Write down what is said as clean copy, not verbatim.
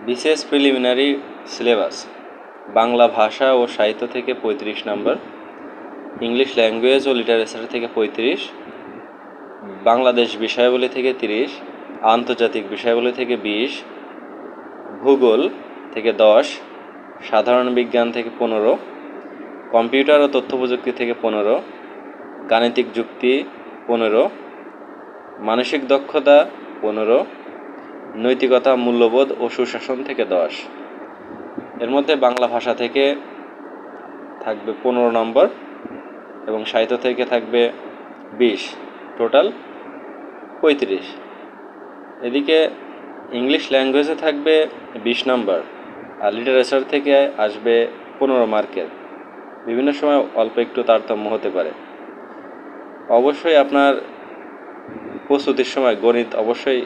BCS preliminary syllabus Bangla ভাষা ও সাহিত্য থেকে 35 নম্বর, ইংলিশ ল্যাঙ্গুয়েজ ও লিটারেচার থেকে 35, বাংলাদেশ বিষয়াবলী থেকে 30, আন্তর্জাতিক বিষয়াবলী থেকে 20, ভূগোল থেকে 10, সাধারণ বিজ্ঞান থেকে 15, কম্পিউটার ও তথ্য প্রযুক্তি থেকে 15, গাণিতিক যুক্তি 15, মানসিক দক্ষতা 15, নৈতিকতা, মূল্যবোধ ও সুশাসন থেকে 10। এর মধ্যে বাংলা ভাষা থেকে থাকবে 15 নম্বর এবং সাহিত্য থেকে থাকবে 20, টোটাল 35। এদিকে ইংলিশ ল্যাঙ্গুয়েজে থাকবে 20 নম্বর আর লিটারেচার থেকে আসবে 15 মার্কের। বিভিন্ন সময় অল্প একটু তারতম্য হতে পারে। অবশ্যই আপনার প্রস্তুতির সময় গণিত অবশ্যই